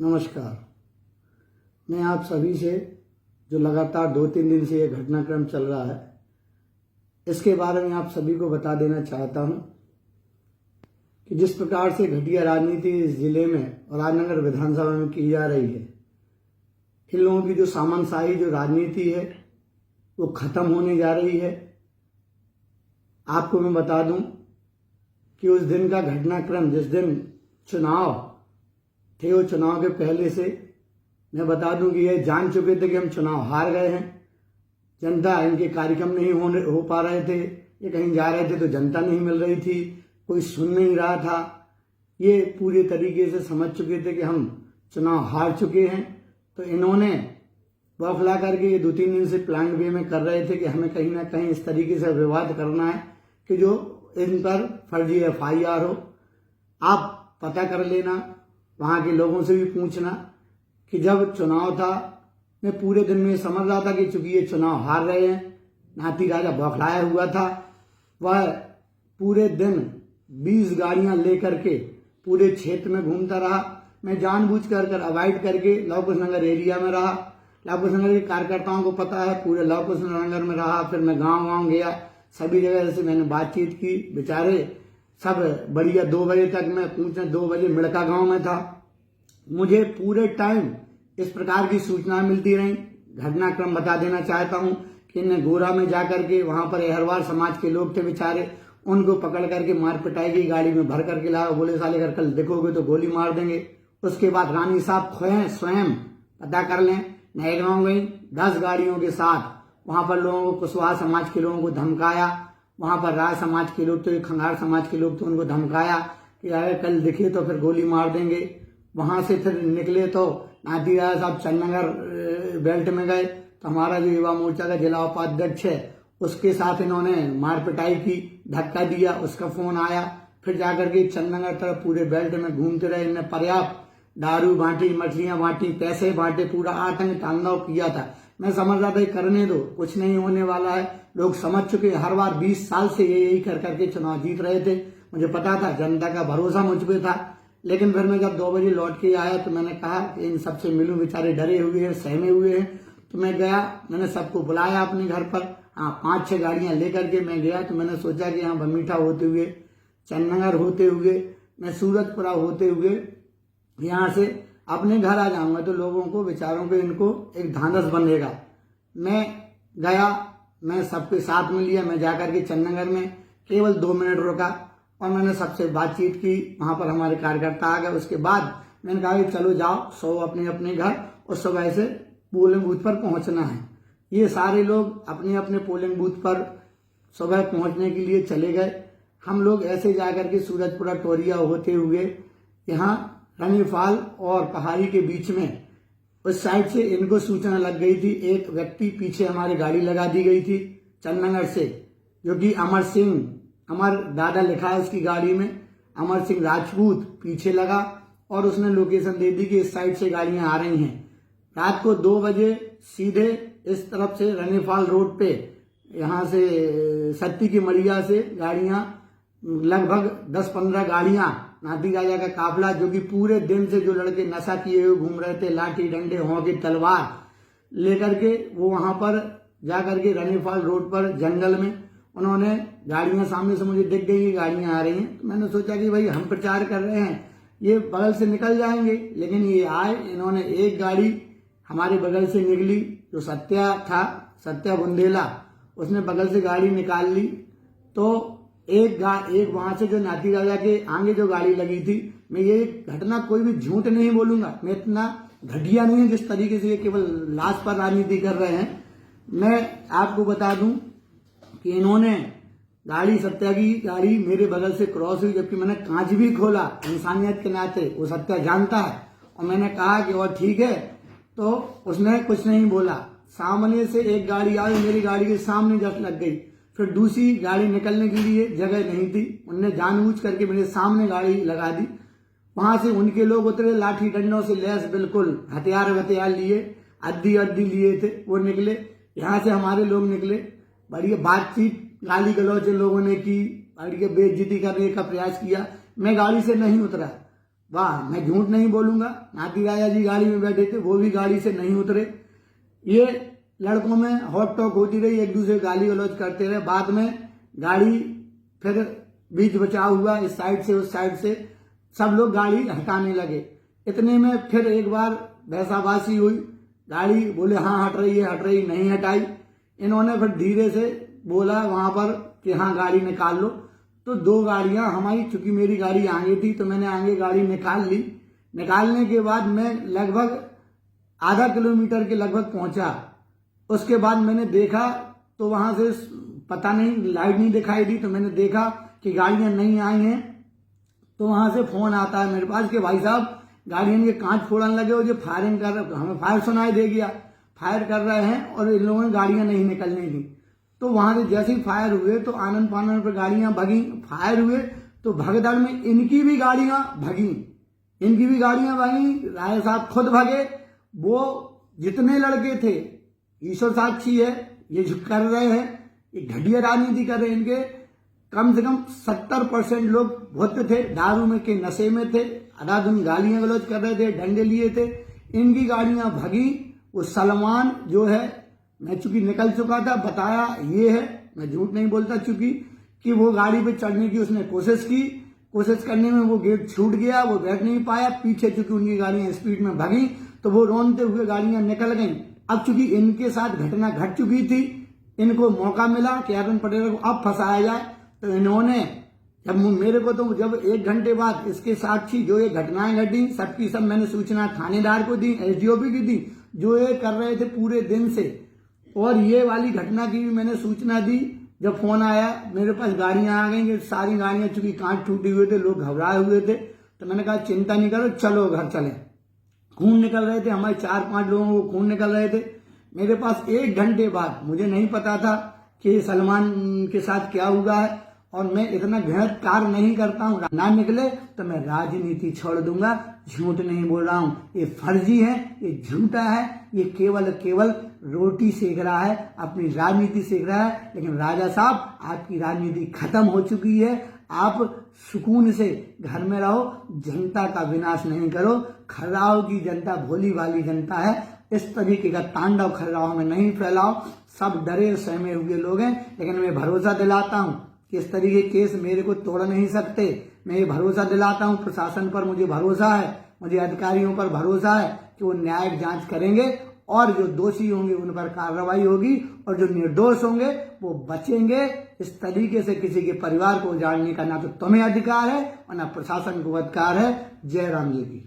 नमस्कार। मैं आप सभी से जो लगातार 2-3 दिन से ये घटनाक्रम चल रहा है, इसके बारे में आप सभी को बता देना चाहता हूं कि जिस प्रकार से घटिया राजनीति इस जिले में और राजनगर विधानसभा में की जा रही है, इन लोगों की जो सामंतशाही जो राजनीति है वो खत्म होने जा रही है। आपको मैं बता दूं कि उस दिन का घटनाक्रम, जिस दिन चुनाव थे, वो चुनाव के पहले से मैं बता दूं कि ये जान चुके थे कि हम चुनाव हार गए हैं। जनता, इनके कार्यक्रम नहीं हो पा रहे थे, ये कहीं जा रहे थे तो जनता नहीं मिल रही थी, कोई सुन नहीं रहा था। ये पूरे तरीके से समझ चुके थे कि हम चुनाव हार चुके हैं। तो इन्होंने बौखला करके ये 2-3 दिन से प्लान वे में कर रहे थे कि हमें कहीं ना कहीं इस तरीके से विवाद करना है कि जो इन पर फर्जी FIR हो। आप पता कर लेना, वहाँ के लोगों से भी पूछना कि जब चुनाव था, मैं पूरे दिन में समझ रहा था कि चूंकि ये चुनाव हार रहे हैं, नाती राजा बौखलाया हुआ था। वह पूरे दिन 20 गाड़ियां लेकर के पूरे क्षेत्र में घूमता रहा। मैं जानबूझकर अवॉइड करके लव कुश नगर एरिया में रहा। लव कुश नगर के कार्यकर्ताओं को पता है, पूरे लव कुश नगर में रहा। फिर मैं गाँव गया, सभी जगह से मैंने बातचीत की। बेचारे सब बढ़िया 2 बजे तक मैं पूछने 2 बजे मिड़का गांव में था। मुझे पूरे टाइम इस प्रकार की सूचना मिलती रही। घटनाक्रम बता देना चाहता हूं कि इन्हें गोरा में जाकर के वहां पर अहरवाल समाज के लोग थे बेचारे, उनको पकड़ करके मार पिटाई की, गाड़ी में भर करके लाया। बोले साले अगर कल देखोगे तो गोली मार देंगे। उसके बाद रानी साहब स्वयं पता कर लें, नए गांव गई 10 गाड़ियों के साथ। वहां पर लोगों को, कुशवाहा समाज के लोगों को धमकाया। वहां पर राय समाज के लोग थे, खंगार समाज के लोग थे, उनको धमकाया कि अगर कल दिखे तो फिर गोली मार देंगे। वहां से फिर निकले तो नाती राजा साहब चंदनगर बेल्ट में गए, तो हमारा जो युवा मोर्चा का जिला उपाध्यक्ष है उसके साथ इन्होंने मार पिटाई की, धक्का दिया। उसका फोन आया, फिर जाकर के चंदनगर तरफ पूरे बेल्ट में घूमते रहे। इन्हें पर्याप्त दारू बांटी, मछलियां बांटी, पैसे बांटे, पूरा आतंक तांडव किया था। मैं समझ रहा था करने दो, कुछ नहीं होने वाला है। लोग समझ चुके, हर बार 20 साल से ये यही कर करके चुनाव जीत रहे थे। मुझे पता था, जनता का भरोसा मुझ पे था। लेकिन फिर मैं जब 2 बजे लौट के आया तो मैंने कहा कि इन सबसे मिलूं, बेचारे डरे हुए हैं, सहमे हुए हैं। तो मैं गया, मैंने सबको बुलाया अपने घर पर। 5-6 गाड़ियां लेकर के मैं गया। तो मैंने सोचा कि यहाँ बमीठा होते हुए, चंदनगर होते हुए, मैं सूरजपुरा होते हुए यहाँ से अपने घर आ जाऊंगा तो लोगों को, बेचारों को, इनको एक ढांढस बनेगा। मैं गया, मैं सबके साथ में लिया। मैं जाकर के चंदनगर में केवल 2 मिनट रुका और मैंने सबसे बातचीत की। वहां पर हमारे कार्यकर्ता आ गए। उसके बाद मैंने कहा कि चलो जाओ, सो अपने अपने घर, और सुबह से पोलिंग बूथ पर पहुंचना है। ये सारे लोग अपने अपने पोलिंग बूथ पर सुबह पहुंचने के लिए चले गए। हम लोग ऐसे जाकर के सूरजपुरा टोरिया होते हुए यहाँ रनीफाल और पहाड़ी के बीच में उस साइड से इनको सूचना लग गई थी। एक व्यक्ति पीछे हमारी गाड़ी लगा दी गई थी चंदनगर से, जो कि अमर सिंह, अमर दादा लिखा है उसकी गाड़ी में, अमर सिंह राजपूत पीछे लगा और उसने लोकेशन दे दी कि इस साइड से गाड़ियां आ रही हैं। रात को 2 बजे सीधे इस तरफ से रनीफाल रोड पे, यहाँ से सत्ती की मड़िया से गाड़ियां, लगभग 10-15 गाड़ियां, नाती राजा का काफिला, जो कि पूरे दिन से जो लड़के नशा किए हुए घूम रहे थे, लाठी डंडे, हॉकी, तलवार लेकर के, वो वहां पर जाकर के रनीफाल रोड पर जंगल में उन्होंने गाड़ियां, सामने से मुझे दिख गई गाड़ियां आ रही हैं। तो मैंने सोचा कि भाई हम प्रचार कर रहे हैं, ये बगल से निकल जाएंगे। लेकिन ये आए, इन्होंने एक गाड़ी हमारे बगल से निकली, जो सत्या था, सत्या बुंदेला, उसने बगल से गाड़ी निकाल ली। तो एक वहां से जो नाती राजा के आगे जो गाड़ी लगी थी, मैं ये घटना कोई भी झूठ नहीं बोलूंगा, मैं इतना घटिया नहीं हूं जिस तरीके से ये केवल लाश पर राजनीति कर रहे हैं। मैं आपको बता दूं कि इन्होंने गाड़ी, सत्या की गाड़ी मेरे बगल से क्रॉस हुई, जबकि मैंने कांच भी खोला इंसानियत के नाते, वो सत्या जानता है। और मैंने कहा कि और ठीक है, तो उसने कुछ नहीं बोला। सामने से एक गाड़ी आई, मेरी गाड़ी के सामने जस्ट लग गई। फिर दूसरी गाड़ी निकलने के लिए जगह नहीं थी, उनने जानबूझ करके मेरे सामने गाड़ी लगा दी। वहां से उनके लोग उतरे, लाठी डंडों से लैस, बिल्कुल हथियार लिए, अद्दी लिए थे, वो निकले। यहाँ से हमारे लोग निकले, बढ़िया बातचीत, गाली गलौज लोगों ने की, बढ़िया बेइज्जती करने का प्रयास किया। मैं गाड़ी से नहीं उतरा, वाह, मैं झूठ नहीं बोलूंगा, नाती राजा जी गाड़ी में बैठे थे, वो भी गाड़ी से नहीं उतरे। ये लड़कों में हॉट टॉक होती रही, एक दूसरे गाली गलौज करते रहे। बाद में गाड़ी फिर बीच बचाव हुआ, इस साइड से उस साइड से सब लोग गाड़ी हटाने लगे। इतने में फिर एक बार भैंसाबासी हुई, गाड़ी बोले हाँ हट रही, नहीं हटाई। इन्होंने फिर धीरे से बोला वहां पर कि हाँ गाड़ी निकाल लो। तो 2 गाड़ियां हमारी, चूंकि मेरी गाड़ी आगे थी तो मैंने आगे गाड़ी निकाल ली। निकालने के बाद मैं लगभग आधा किलोमीटर के लगभग पहुंचा। उसके बाद मैंने देखा तो वहां से पता नहीं लाइट नहीं दिखाई दी, तो मैंने देखा कि गाड़ियां नहीं आई हैं। तो वहां से फोन आता है मेरे पास कि भाई साहब गाड़ियों के कांच फोड़ने लगे हो, जो फायरिंग कर रहे, हमें फायर सुनाई दे गया, फायर कर रहे हैं और इन लोगों ने गाड़ियां नहीं निकलने दी। तो वहां से जैसे ही फायर हुए तो आनंद फानंद पर गाड़ियां भगी। फायर हुए तो भगदड़ में इनकी भी गाड़ियां भगी, राय साहब खुद भगे। वो जितने लड़के थे, ईश्वर साक्षी है, ये जो कर रहे हैं, ये घटिया राजनीति कर रहे हैं। इनके कम से कम 70% लोग भूत थे, दारू में के नशे में थे, अनाधुन गालियां गलौज कर रहे थे, डंडे लिए थे। इनकी गाड़ियां भगी। वो सलमान जो है, मैं चूंकि निकल चुका था, बताया ये है, मैं झूठ नहीं बोलता, चूंकि कि वो गाड़ी पे चढ़ने की उसने कोशिश करने में वो गेट छूट गया, वो बैठ नहीं पाया। पीछे चूंकि उनकी गाड़ियां स्पीड में भगी तो वो रोनते हुए गाड़ियां निकल गईं। अब चूंकि इनके साथ घटना घट चुकी थी, इनको मौका मिला कि अरुण पटेल को अब फंसाया जाए। तो इन्होंने जब 1 घंटे बाद इसके साक्षी जो ये घटनाएं घटी, सबकी सब मैंने सूचना थानेदार को दी, एसडीओपी की दी, जो ये कर रहे थे पूरे दिन से। और ये वाली घटना की भी मैंने सूचना दी। जब फोन आया मेरे पास, गाड़ियां आ गई, सारी गाड़ियां चूंकि कांच टूटे हुए थे, लोग घबराए हुए थे। तो मैंने कहा चिंता नहीं करो, चलो घर चले। खून निकल रहे थे, हमारे 4-5 लोगों को खून निकल रहे थे। मेरे पास 1 घंटे बाद, मुझे नहीं पता था कि सलमान के साथ क्या हुआ है, और मैं इतना घृणित कार्य नहीं करता हूँ। ना निकले तो मैं राजनीति छोड़ दूंगा। झूठ नहीं बोल रहा हूँ, ये फर्जी है, ये झूठा है, ये केवल रोटी सेक रहा है, अपनी राजनीति सेक रहा है। लेकिन राजा साहब, आपकी राजनीति खत्म हो चुकी है। आप सुकून से घर में रहो, जनता का विनाश नहीं करो। खर्राओं की जनता भोली भाली जनता है, इस तरीके का तांडव खर्राओं में नहीं फैलाओ। सब डरे सहमे हुए लोग हैं, लेकिन मैं भरोसा दिलाता हूँ कि इस तरीके केस मेरे को तोड़ नहीं सकते। मैं ये भरोसा दिलाता हूँ, प्रशासन पर मुझे भरोसा है, मुझे अधिकारियों पर भरोसा है कि वो न्यायिक जांच करेंगे और जो दोषी होंगे उन पर कार्रवाई होगी, और जो निर्दोष होंगे वो बचेंगे। इस तरीके से किसी के परिवार को उजाड़ने का ना तो तुम्हें अधिकार है और ना प्रशासन को अधिकार है। जय राम जी की।